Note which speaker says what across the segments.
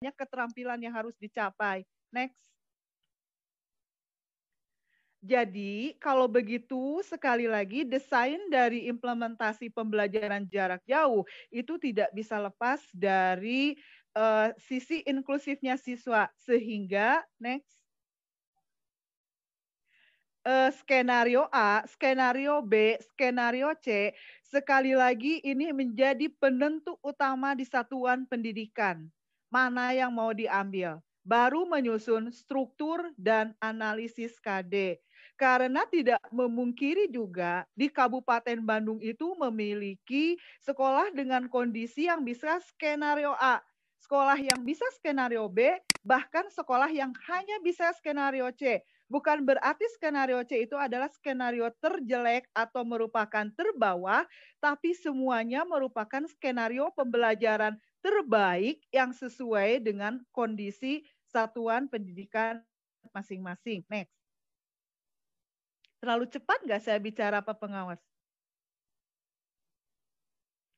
Speaker 1: keterampilan yang harus dicapai. Next. Jadi, kalau begitu, sekali lagi, desain dari implementasi pembelajaran jarak jauh itu tidak bisa lepas dari sisi inklusifnya siswa. Sehingga, next, skenario A, skenario B, skenario C, sekali lagi ini menjadi penentu utama di satuan pendidikan. Mana yang mau diambil? Baru menyusun struktur dan analisis KD. Karena tidak memungkiri juga di Kabupaten Bandung itu memiliki sekolah dengan kondisi yang bisa skenario A, sekolah yang bisa skenario B, bahkan sekolah yang hanya bisa skenario C. Bukan berarti skenario C itu adalah skenario terjelek atau merupakan terbawah, tapi semuanya merupakan skenario pembelajaran terbaik yang sesuai dengan kondisi satuan pendidikan masing-masing. Next. Terlalu cepat nggak saya bicara, Pak Pengawas?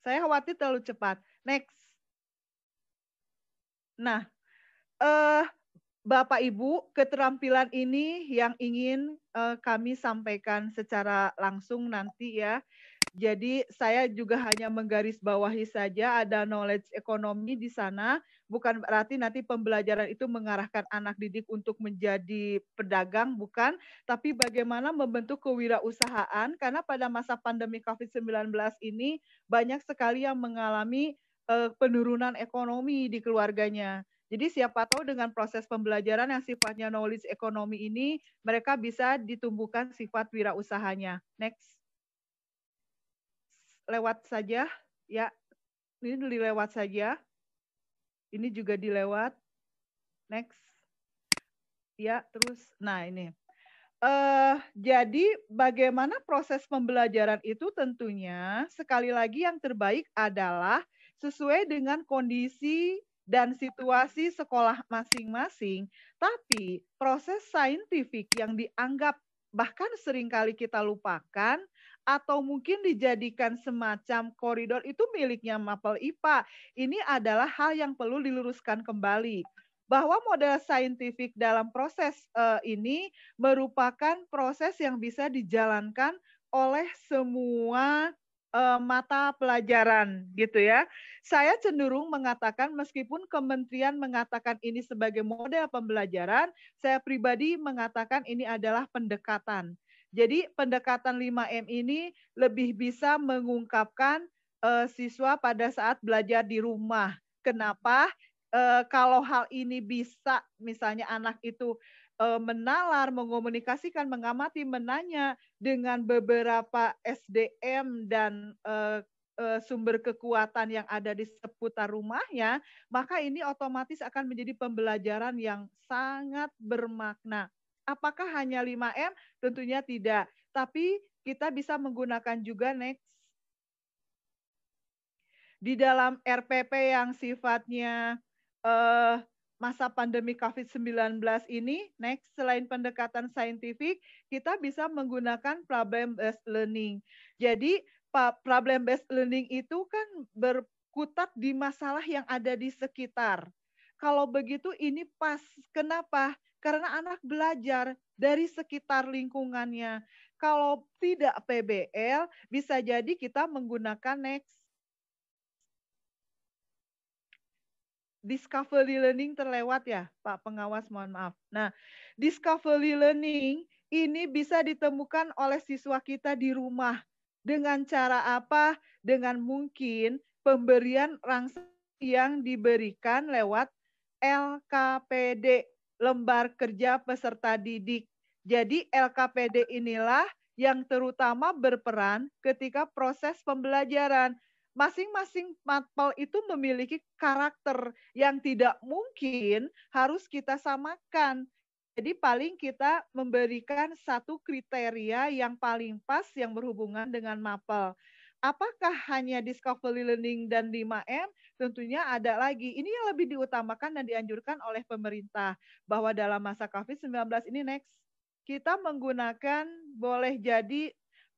Speaker 1: Saya khawatir terlalu cepat. Next. Nah, Bapak Ibu, keterampilan ini yang ingin kami sampaikan secara langsung nanti ya. Jadi saya juga hanya menggarisbawahi saja ada knowledge ekonomi di sana, bukan berarti nanti pembelajaran itu mengarahkan anak didik untuk menjadi pedagang, bukan, tapi bagaimana membentuk kewirausahaan karena pada masa pandemi COVID-19 ini banyak sekali yang mengalami penurunan ekonomi di keluarganya. Jadi siapa tahu dengan proses pembelajaran yang sifatnya knowledge ekonomi ini, mereka bisa ditumbuhkan sifat wirausahanya. Next. Lewat saja, ya. Ini dilewat saja. Ini juga dilewat. Next. Ya, terus. Nah, ini. Jadi bagaimana proses pembelajaran itu tentunya sekali lagi yang terbaik adalah sesuai dengan kondisi dan situasi sekolah masing-masing. Tapi proses saintifik yang dianggap bahkan seringkali kita lupakan atau mungkin dijadikan semacam koridor itu miliknya Mapel IPA. Ini adalah hal yang perlu diluruskan kembali bahwa model saintifik dalam proses ini merupakan proses yang bisa dijalankan oleh semua mata pelajaran gitu ya. Saya cenderung mengatakan meskipun kementerian mengatakan ini sebagai model pembelajaran, saya pribadi mengatakan ini adalah pendekatan. Jadi pendekatan 5M ini lebih bisa mengungkapkan siswa pada saat belajar di rumah. Kenapa? Kalau hal ini bisa misalnya anak itu menalar, mengomunikasikan, mengamati, menanya dengan beberapa SDM dan sumber kekuatan yang ada di seputar rumahnya, maka ini otomatis akan menjadi pembelajaran yang sangat bermakna. Apakah hanya 5M? Tentunya tidak. Tapi kita bisa menggunakan juga next di dalam RPP yang sifatnya masa pandemi COVID-19 ini, next, selain pendekatan saintifik, kita bisa menggunakan problem-based learning. Jadi, problem-based learning itu kan berkutat di masalah yang ada di sekitar. Kalau begitu ini pas. Kenapa? Karena anak belajar dari sekitar lingkungannya. Kalau tidak PBL, bisa jadi kita menggunakan next discovery learning terlewat ya, Pak Pengawas, mohon maaf. Nah, discovery learning ini bisa ditemukan oleh siswa kita di rumah. Dengan cara apa? Dengan mungkin pemberian rangsel yang diberikan lewat LKPD, Lembar Kerja Peserta Didik. Jadi LKPD inilah yang terutama berperan ketika proses pembelajaran. Masing-masing mapel itu memiliki karakter yang tidak mungkin harus kita samakan. Jadi paling kita memberikan satu kriteria yang paling pas yang berhubungan dengan mapel. Apakah hanya discovery learning dan 5M? Tentunya ada lagi. Ini yang lebih diutamakan dan dianjurkan oleh pemerintah. Bahwa dalam masa COVID-19 ini next, kita menggunakan boleh jadi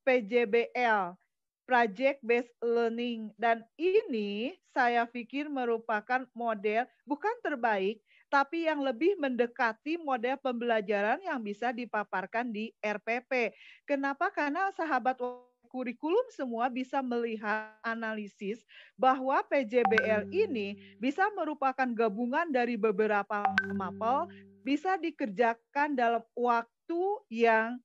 Speaker 1: PJBL, project based learning, dan ini saya pikir merupakan model bukan terbaik tapi yang lebih mendekati model pembelajaran yang bisa dipaparkan di RPP. Kenapa? Karena sahabat kurikulum semua bisa melihat analisis bahwa PJBL ini bisa merupakan gabungan dari beberapa mapel, bisa dikerjakan dalam waktu yang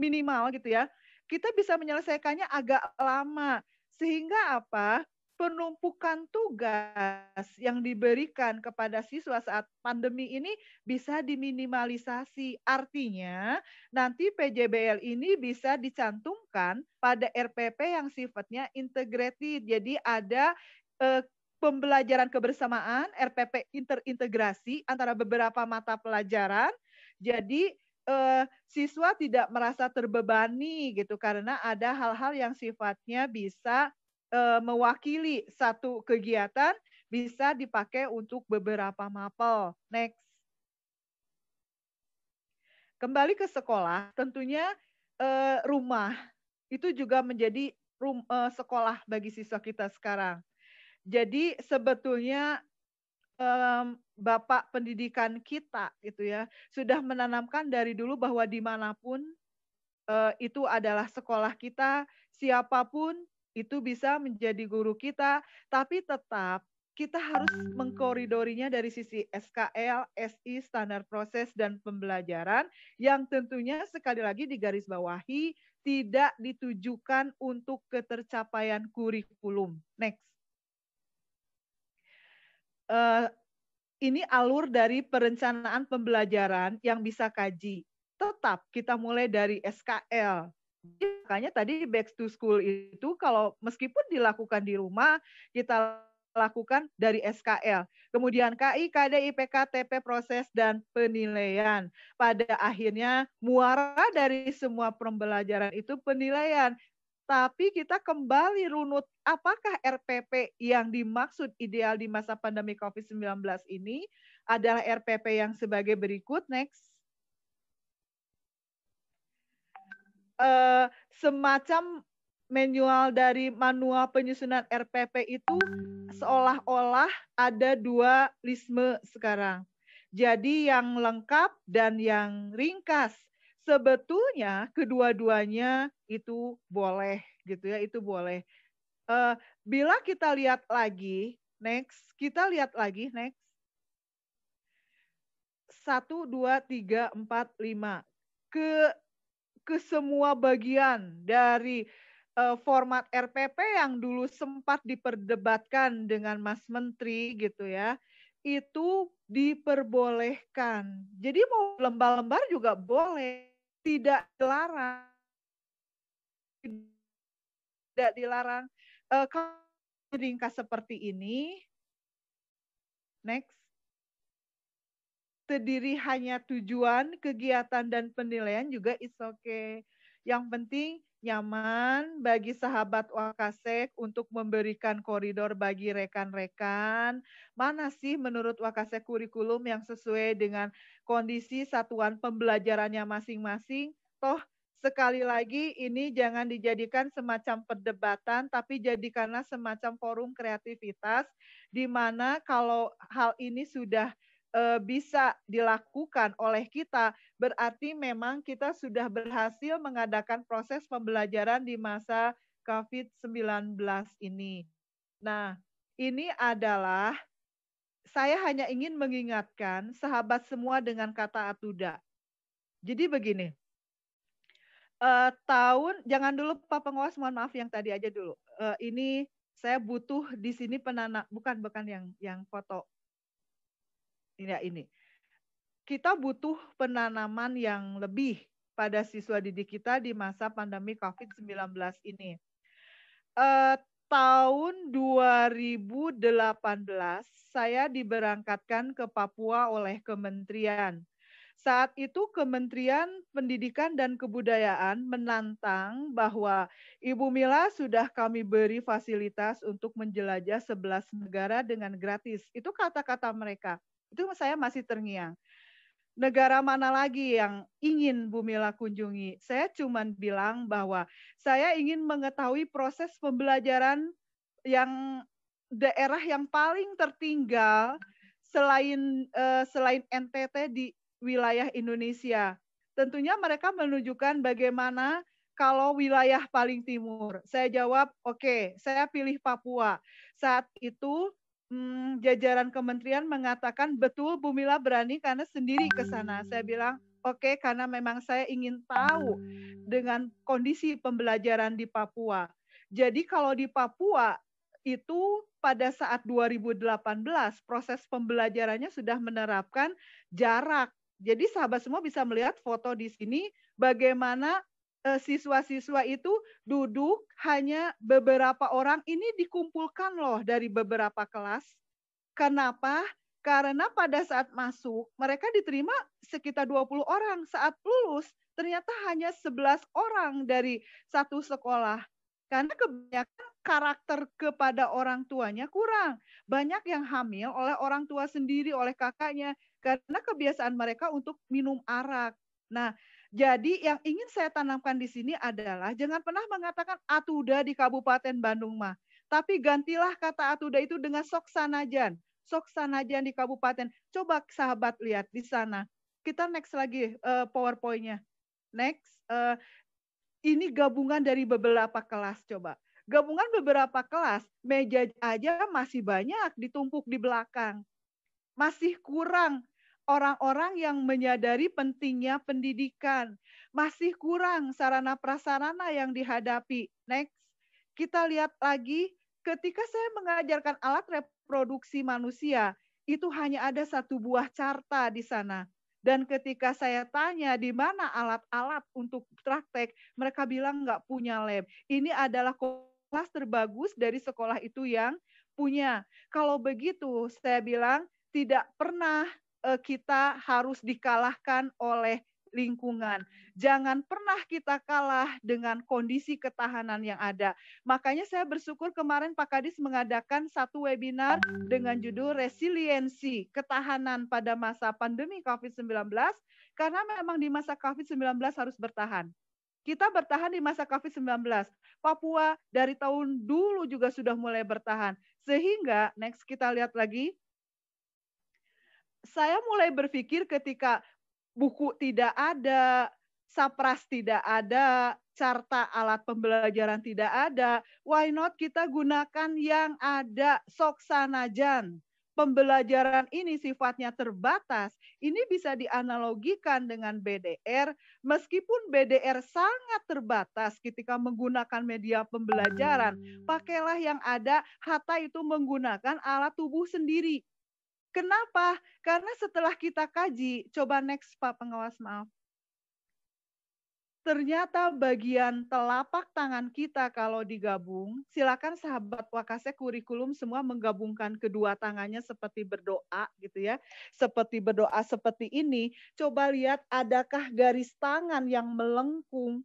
Speaker 1: minimal gitu ya. Kita bisa menyelesaikannya agak lama. Sehingga apa? Penumpukan tugas yang diberikan kepada siswa saat pandemi ini bisa diminimalisasi. Artinya, nanti PJBL ini bisa dicantumkan pada RPP yang sifatnya integrated. Jadi ada pembelajaran kebersamaan, RPP terintegrasi antara beberapa mata pelajaran. Jadi siswa tidak merasa terbebani gitu karena ada hal-hal yang sifatnya bisa mewakili satu kegiatan, bisa dipakai untuk beberapa mapel. Next. Kembali ke sekolah, tentunya rumah itu juga menjadi sekolah bagi siswa kita sekarang. Jadi sebetulnya Bapak pendidikan kita gitu ya, sudah menanamkan dari dulu bahwa dimanapun itu adalah sekolah kita, siapapun itu bisa menjadi guru kita, tapi tetap kita harus mengkoridorinya dari sisi SKL, SI, standar proses, dan pembelajaran yang tentunya sekali lagi digarisbawahi tidak ditujukan untuk ketercapaian kurikulum. Next. Ini alur dari perencanaan pembelajaran yang bisa kaji. Tetap kita mulai dari SKL. Makanya tadi back to school itu kalau meskipun dilakukan di rumah, kita lakukan dari SKL. Kemudian KI, KD, IPK, TP, proses, dan penilaian. Pada akhirnya muara dari semua pembelajaran itu penilaian. Tapi kita kembali runut, apakah RPP yang dimaksud ideal di masa pandemi COVID-19 ini adalah RPP yang sebagai berikut. Next. Semacam manual dari manual penyusunan RPP itu seolah-olah ada dualisme sekarang. Jadi yang lengkap dan yang ringkas. Sebetulnya kedua-duanya itu boleh gitu ya, itu boleh. Bila kita lihat lagi, next, kita lihat lagi, next. 1, 2, 3, 4, 5. Ke semua bagian dari format RPP yang dulu sempat diperdebatkan dengan Mas Menteri gitu ya, itu diperbolehkan. Jadi mau lembar-lembar juga boleh, tidak dilarang. Tidak dilarang. Kalau ringkas seperti ini, next. Terdiri hanya tujuan, kegiatan, dan penilaian juga it's okay. Yang penting nyaman bagi sahabat Wakasek untuk memberikan koridor bagi rekan-rekan. Mana sih menurut Wakasek kurikulum yang sesuai dengan kondisi satuan pembelajarannya masing-masing? Toh sekali lagi ini jangan dijadikan semacam perdebatan, tapi jadikanlah semacam forum kreativitas di mana kalau hal ini sudah bisa dilakukan oleh kita, berarti memang kita sudah berhasil mengadakan proses pembelajaran di masa COVID-19 ini. Nah, ini adalah saya hanya ingin mengingatkan sahabat semua dengan kata atuda. Jadi begini, jangan dulu Pak Pengawas, mohon maaf yang tadi aja dulu. Ini saya butuh di sini bukan yang foto. Ini. Kita butuh penanaman yang lebih pada siswa didik kita di masa pandemi COVID-19 ini. Tahun 2018 saya diberangkatkan ke Papua oleh kementerian. Saat itu Kementerian Pendidikan dan Kebudayaan menantang bahwa Ibu Mila sudah kami beri fasilitas untuk menjelajah 11 negara dengan gratis. Itu kata-kata mereka. Itu saya masih terngiang. negara mana lagi yang ingin Bu Mila kunjungi? Saya cuman bilang bahwa saya ingin mengetahui proses pembelajaran yang daerah yang paling tertinggal selain NTT di wilayah Indonesia. Tentunya mereka menunjukkan bagaimana kalau wilayah paling timur. Saya jawab, oke, saya pilih Papua. Saat itu jajaran kementerian mengatakan, betul Bu Mila berani karena sendiri ke sana. Saya bilang, oke, karena memang saya ingin tahu dengan kondisi pembelajaran di Papua. Jadi kalau di Papua itu pada saat 2018 proses pembelajarannya sudah menerapkan jarak. Jadi sahabat semua bisa melihat foto di sini bagaimana siswa-siswa itu duduk hanya beberapa orang, ini dikumpulkan loh dari beberapa kelas. Kenapa? Karena pada saat masuk mereka diterima sekitar 20 orang, saat lulus ternyata hanya 11 orang dari satu sekolah. Karena kebanyakan karakter kepada orang tuanya kurang. Banyak yang hamil oleh orang tua sendiri, oleh kakaknya, karena kebiasaan mereka untuk minum arak. Nah, jadi yang ingin saya tanamkan di sini adalah jangan pernah mengatakan atuda di Kabupaten Bandung mah. Tapi gantilah kata atuda itu dengan sok sanajan. Sok sanajan di kabupaten. Coba sahabat lihat di sana. Kita next lagi PowerPoint-nya. Next. Ini gabungan dari beberapa kelas coba. Gabungan beberapa kelas, meja aja masih banyak ditumpuk di belakang. Masih kurang orang-orang yang menyadari pentingnya pendidikan. Masih kurang sarana prasarana yang dihadapi. Next. Kita lihat lagi, ketika saya mengajarkan alat reproduksi manusia, itu hanya ada satu buah carta di sana. Dan ketika saya tanya di mana alat-alat untuk praktek, mereka bilang nggak punya lab. Ini adalah kelas terbagus dari sekolah itu yang punya. Kalau begitu, saya bilang tidak pernah kita harus dikalahkan oleh lingkungan. Jangan pernah kita kalah dengan kondisi ketahanan yang ada. Makanya saya bersyukur kemarin Pak Kadis mengadakan satu webinar dengan judul Resiliensi Ketahanan pada masa pandemi COVID-19, karena memang di masa COVID-19 harus bertahan. Kita bertahan di masa COVID-19. Papua dari tahun dulu juga sudah mulai bertahan. Sehingga, next kita lihat lagi, saya mulai berpikir ketika buku tidak ada, sapras tidak ada, carta alat pembelajaran tidak ada, why not kita gunakan yang ada, sok sanajan. Pembelajaran ini sifatnya terbatas, ini bisa dianalogikan dengan BDR, meskipun BDR sangat terbatas ketika menggunakan media pembelajaran, pakailah yang ada, Hatta itu menggunakan alat tubuh sendiri. Kenapa? Karena setelah kita kaji, coba next Pak Pengawas, maaf. Ternyata bagian telapak tangan kita kalau digabung, silakan sahabat Wakase kurikulum semua menggabungkan kedua tangannya seperti berdoa gitu ya. Seperti berdoa seperti ini, coba lihat adakah garis tangan yang melengkung,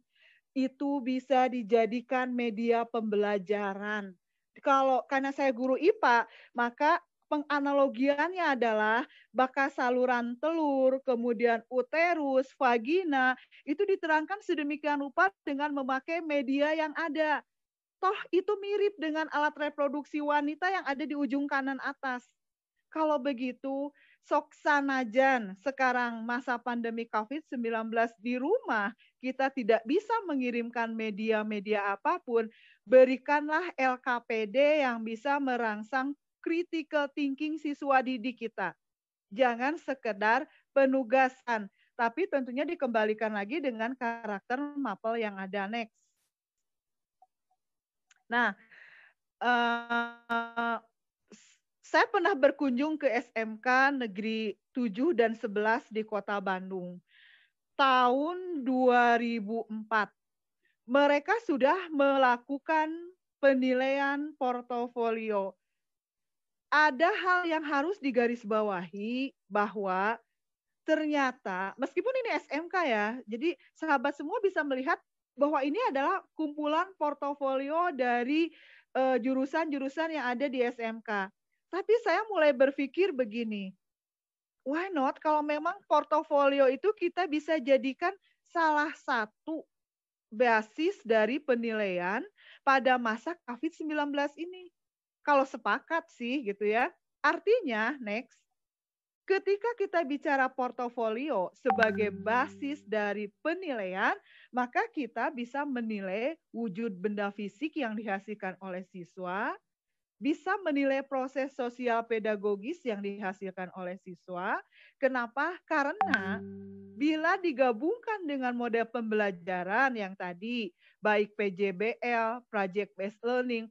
Speaker 1: itu bisa dijadikan media pembelajaran. Kalau karena saya guru IPA, maka penganalogiannya adalah bakas saluran telur, kemudian uterus, vagina, itu diterangkan sedemikian rupa dengan memakai media yang ada. Toh itu mirip dengan alat reproduksi wanita yang ada di ujung kanan atas. Kalau begitu, sok sanajan sekarang masa pandemi COVID-19 di rumah, kita tidak bisa mengirimkan media-media apapun, berikanlah LKPD yang bisa merangsang critical thinking siswa didik kita. Jangan sekedar penugasan, tapi tentunya dikembalikan lagi dengan karakter mapel yang ada. Next. Nah, saya pernah berkunjung ke SMK Negeri 7 dan 11 di Kota Bandung. Tahun 2004. Mereka sudah melakukan penilaian portofolio. Ada hal yang harus digarisbawahi bahwa ternyata, meskipun ini SMK ya, jadi sahabat semua bisa melihat bahwa ini adalah kumpulan portofolio dari jurusan-jurusan yang ada di SMK. Tapi saya mulai berpikir begini, why not kalau memang portofolio itu kita bisa jadikan salah satu basis dari penilaian pada masa COVID-19 ini. Kalau sepakat sih gitu ya. Artinya, next, ketika kita bicara portofolio sebagai basis dari penilaian, maka kita bisa menilai wujud benda fisik yang dihasilkan oleh siswa, bisa menilai proses sosial pedagogis yang dihasilkan oleh siswa. Kenapa? Karena bila digabungkan dengan model pembelajaran yang tadi, baik PJBL, Project Based Learning,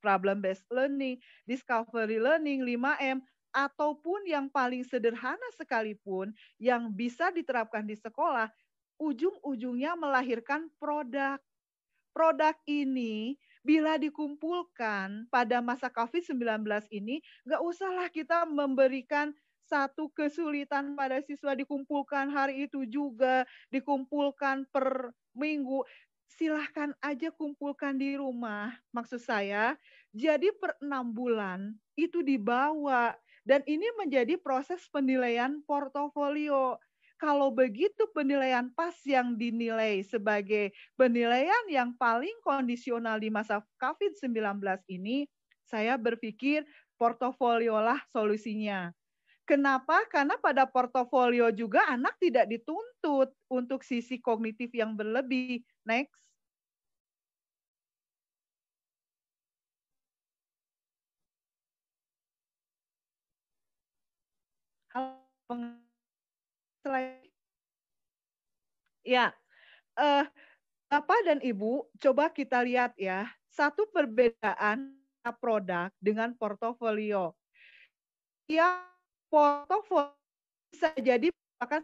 Speaker 1: Problem Based Learning, Discovery Learning, 5M, ataupun yang paling sederhana sekalipun yang bisa diterapkan di sekolah, ujung-ujungnya melahirkan produk. Produk ini bila dikumpulkan pada masa COVID-19 ini, nggak usahlah kita memberikan satu kesulitan pada siswa dikumpulkan hari itu juga, dikumpulkan per minggu. Silahkan aja kumpulkan di rumah, maksud saya. Jadi per 6 bulan itu dibawa. Dan ini menjadi proses penilaian portofolio. Kalau begitu penilaian pas yang dinilai sebagai penilaian yang paling kondisional di masa COVID-19 ini, saya berpikir portofoliolah solusinya. Kenapa? Karena pada portofolio juga anak tidak dituntut untuk sisi kognitif yang berlebih. Next. Ya, eh, Bapak dan Ibu, coba kita lihat ya, satu perbedaan produk dengan portofolio. Ya, portofolio bisa jadi merupakan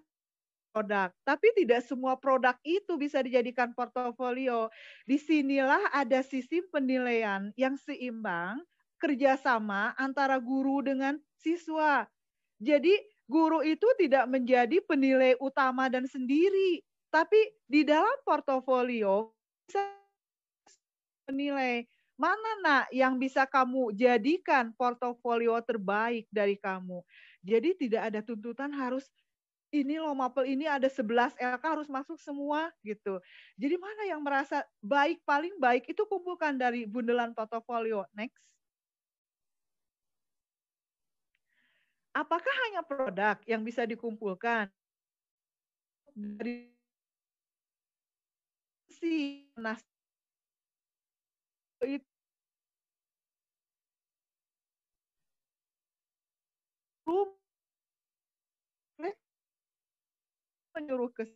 Speaker 1: produk, tapi tidak semua produk itu bisa dijadikan portofolio. Disinilah ada sistem penilaian yang seimbang, kerjasama antara guru dengan siswa. Jadi guru itu tidak menjadi penilai utama dan sendiri, tapi di dalam portofolio bisa menilai mana nak yang bisa kamu jadikan portofolio terbaik dari kamu. Jadi tidak ada tuntutan harus ini loh mapel ini ada 11 LK harus masuk semua gitu. Jadi mana yang merasa baik paling baik itu kumpulkan dari bundelan portofolio. Next. Apakah hanya produk yang bisa dikumpulkan? Dari si nas itu menyuruh ke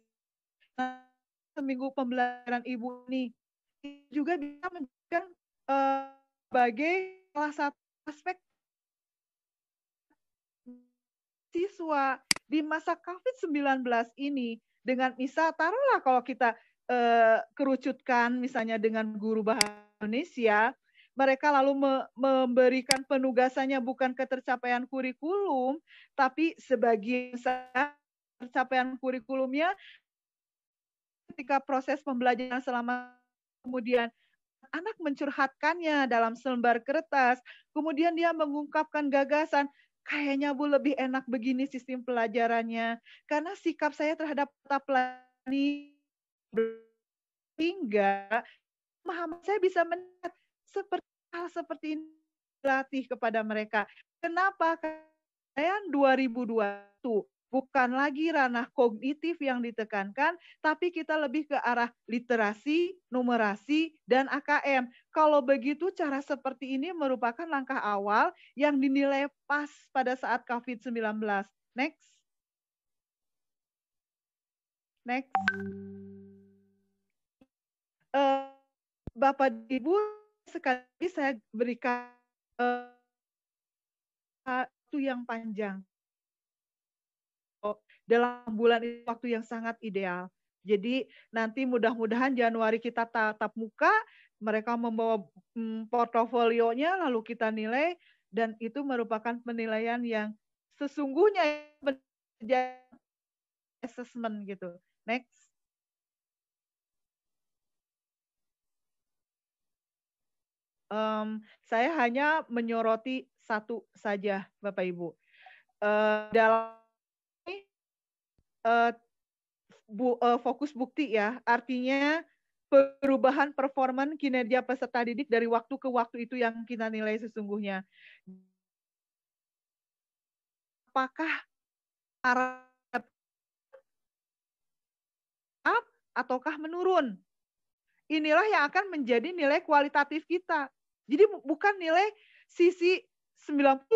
Speaker 1: seminggu pembelajaran ibu ini juga bisa menjadikan sebagai salah satu aspek siswa di masa COVID-19 ini dengan misal taruhlah kalau kita kerucutkan misalnya dengan guru bahasa Indonesia, mereka lalu memberikan penugasannya bukan ketercapaian kurikulum, tapi sebagian tercapaian kurikulumnya ketika proses pembelajaran selama kemudian anak mencurhatkannya dalam selembar kertas, kemudian dia mengungkapkan gagasan, kayaknya Bu lebih enak begini sistem pelajarannya, karena sikap saya terhadap pelajaran sehingga pemahaman saya bisa melihat seperti hal seperti ini dilatih kepada mereka. Kenapa? Karena 2021 bukan lagi ranah kognitif yang ditekankan, tapi kita lebih ke arah literasi, numerasi, dan AKM. Kalau begitu, cara seperti ini merupakan langkah awal yang dinilai pas pada saat COVID-19. Next. Next. Bapak Ibu, sekali saya berikan waktu yang panjang. Dalam bulan itu waktu yang sangat ideal. Jadi nanti mudah-mudahan Januari kita tatap muka, mereka membawa portofolionya, lalu kita nilai, dan itu merupakan penilaian yang sesungguhnya assessment gitu. Next. Saya hanya menyoroti satu saja, Bapak Ibu. Dalam fokus bukti ya, artinya perubahan performa kinerja peserta didik dari waktu ke waktu itu yang kita nilai sesungguhnya. Apakah arah up ataukah menurun? Inilah yang akan menjadi nilai kualitatif kita. Jadi bukan nilai sisi 90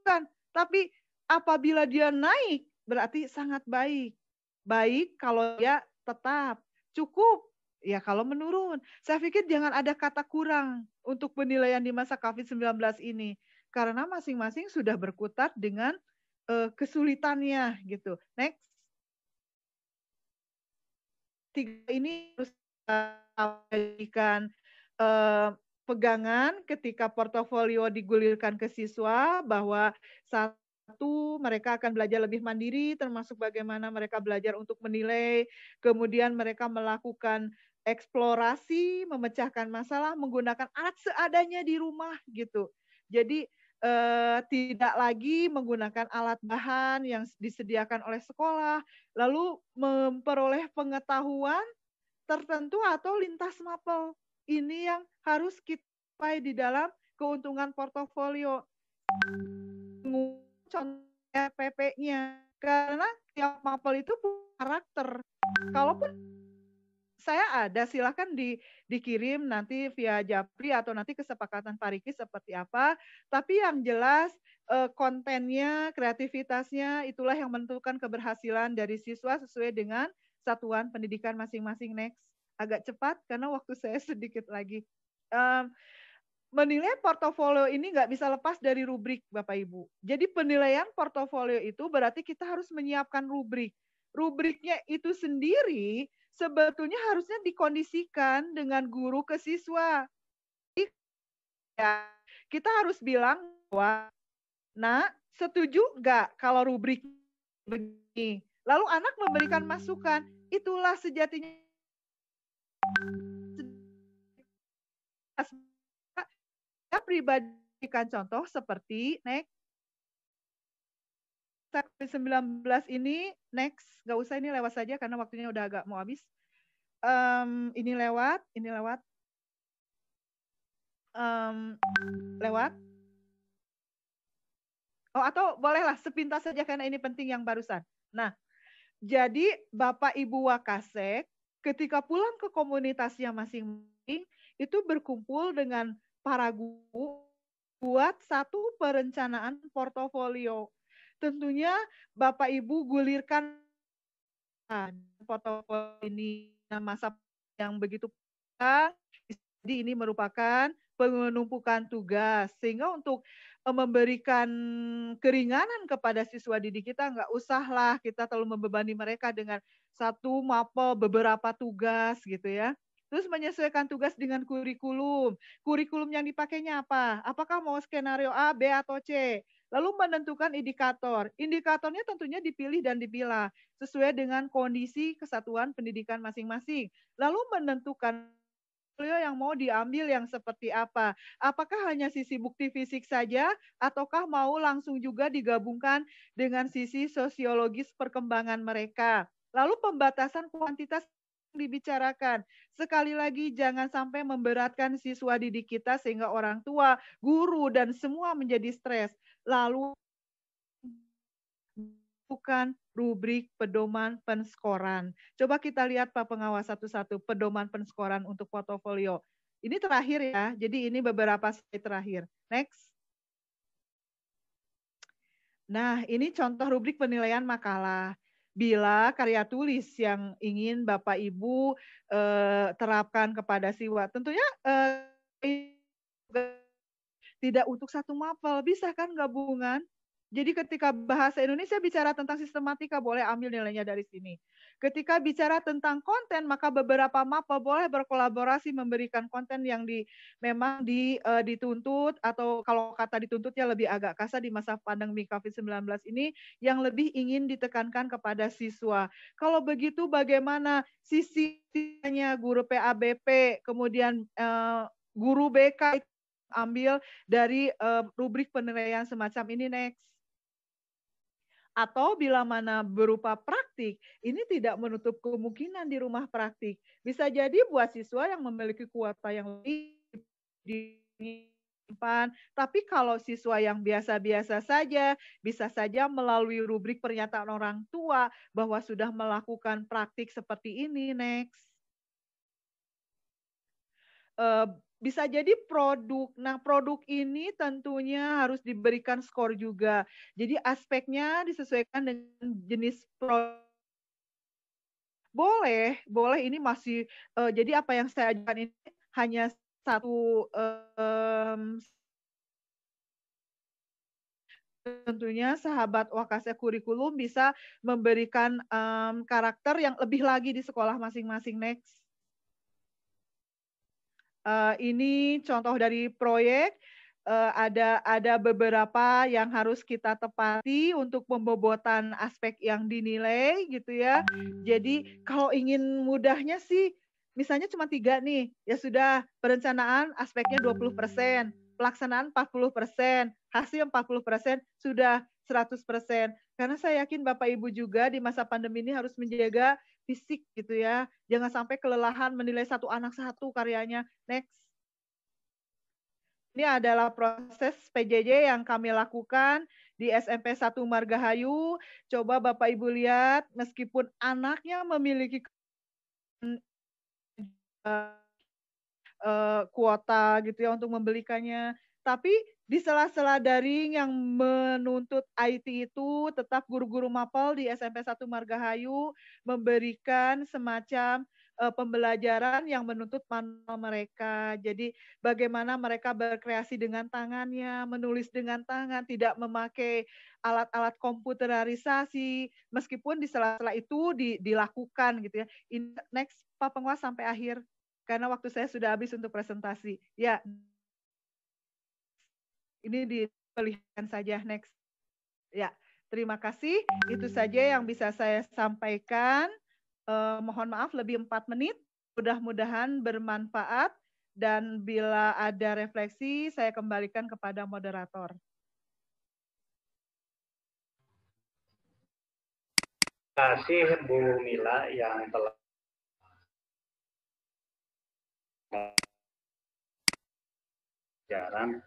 Speaker 1: kan, tapi apabila dia naik berarti sangat baik. Baik kalau dia tetap, cukup ya kalau menurun. Saya pikir jangan ada kata kurang untuk penilaian di masa COVID-19 ini. Karena masing-masing sudah berkutat dengan kesulitannya gitu. Next. Tiga ini harus jadikan pegangan ketika portofolio digulirkan ke siswa bahwa satu, mereka akan belajar lebih mandiri, termasuk bagaimana mereka belajar untuk menilai, kemudian mereka melakukan eksplorasi, memecahkan masalah menggunakan alat seadanya di rumah gitu. Jadi tidak lagi menggunakan alat bahan yang disediakan oleh sekolah, lalu memperoleh pengetahuan tertentu atau lintas mapel. Ini yang harus kita capai di dalam keuntungan portofolio. Contoh PP-nya, karena tiap mapel itu punya karakter. Kalaupun saya ada, silakan dikirim nanti via Japri atau nanti kesepakatan Parikis seperti apa. Tapi yang jelas kontennya, kreativitasnya, itulah yang menentukan keberhasilan dari siswa sesuai dengan satuan pendidikan masing-masing. Next, agak cepat karena waktu saya sedikit lagi. Menilai portofolio ini nggak bisa lepas dari rubrik, Bapak Ibu. Jadi penilaian portofolio itu berarti kita harus menyiapkan rubrik. Rubriknya itu sendiri sebetulnya harusnya dikondisikan dengan guru ke siswa. Ya, kita harus bilang bahwa, nah, setuju nggak kalau rubrik begini? Lalu anak memberikan masukan, itulah sejatinya saya pribadikan contoh seperti next COVID-19 ini, next, nggak usah ini lewat saja karena waktunya udah agak mau habis. Ini lewat. Lewat. Oh, atau bolehlah sepintas saja karena ini penting yang barusan. Nah, jadi Bapak Ibu Wakasek ketika pulang ke komunitasnya masing-masing itu berkumpul dengan para guru buat satu perencanaan portofolio. Tentunya Bapak Ibu gulirkan portofolio ini masa yang begitu panjang. Jadi ini merupakan penumpukan tugas sehingga untuk memberikan keringanan kepada siswa didik kita nggak usahlah kita terlalu membebani mereka dengan satu mapel beberapa tugas gitu ya. Terus menyesuaikan tugas dengan kurikulum. Kurikulum yang dipakainya apa? Apakah mau skenario A, B, atau C? Lalu menentukan indikator. Indikatornya tentunya dipilih dan dipilah sesuai dengan kondisi kesatuan pendidikan masing-masing. Lalu menentukan yang mau diambil yang seperti apa. Apakah hanya sisi bukti fisik saja ataukah mau langsung juga digabungkan dengan sisi sosiologis perkembangan mereka. Lalu pembatasan kuantitas dibicarakan. Sekali lagi jangan sampai memberatkan siswa didik kita sehingga orang tua, guru dan semua menjadi stres. Lalu bukan rubrik pedoman penskoran. Coba kita lihat Pak Pengawas satu-satu pedoman penskoran untuk portofolio. Ini terakhir ya, jadi ini beberapa slide terakhir. Next. Nah, ini contoh rubrik penilaian makalah. Bila karya tulis yang ingin Bapak Ibu terapkan kepada siswa, tentunya tidak untuk satu mapel, bisa kan gabungan? Jadi ketika bahasa Indonesia bicara tentang sistematika, boleh ambil nilainya dari sini. Ketika bicara tentang konten, maka beberapa mapel boleh berkolaborasi memberikan konten yang memang dituntut, atau kalau kata dituntutnya lebih agak kasar di masa pandemi COVID-19 ini, yang lebih ingin ditekankan kepada siswa. Kalau begitu bagaimana sisinya guru PABP, kemudian guru BK ambil dari rubrik penilaian semacam ini. Next. Atau bila mana berupa praktik praktik. Ini tidak menutup kemungkinan di rumah praktik. Bisa jadi buat siswa yang memiliki kuota yang lebih disimpan. Tapi kalau siswa yang biasa-biasa saja, bisa saja melalui rubrik pernyataan orang tua bahwa sudah melakukan praktik seperti ini. Next. Bisa jadi produk. Nah, produk ini tentunya harus diberikan skor juga. Jadi aspeknya disesuaikan dengan jenis produk. Boleh, boleh ini masih jadi apa yang saya ajukan ini hanya satu, tentunya sahabat Wakasa Kurikulum bisa memberikan, karakter yang lebih lagi di sekolah masing-masing. Next. Ini contoh dari proyek, ada beberapa yang harus kita tepati untuk pembobotan aspek yang dinilai gitu ya. Jadi kalau ingin mudahnya sih, misalnya cuma 3 nih, ya sudah perencanaan aspeknya 20%, pelaksanaan 40%, hasil 40%, sudah 100%. Karena saya yakin Bapak Ibu juga di masa pandemi ini harus menjaga fisik gitu ya. Jangan sampai kelelahan menilai satu anak satu karyanya. Next. Ini adalah proses PJJ yang kami lakukan di SMP 1 Margahayu. Coba Bapak Ibu lihat, meskipun anaknya memiliki kuota gitu ya untuk membelikannya. Tapi di sela-sela daring yang menuntut IT itu tetap guru-guru mapel di SMP 1 Margahayu memberikan semacam pembelajaran yang menuntut manual mereka. Jadi bagaimana mereka berkreasi dengan tangannya, menulis dengan tangan, tidak memakai alat-alat komputerisasi, meskipun di sela-sela itu dilakukan gitu ya. Next, Pak Penguas sampai akhir. Karena waktu saya sudah habis untuk presentasi. Ya, ini diperlihatkan saja. Next. Ya, terima kasih. Itu saja yang bisa saya sampaikan. Mohon maaf lebih 4 menit. Mudah-mudahan bermanfaat. Dan bila ada refleksi, saya kembalikan kepada moderator.
Speaker 2: Terima kasih Bu Mila yang telah pelajaran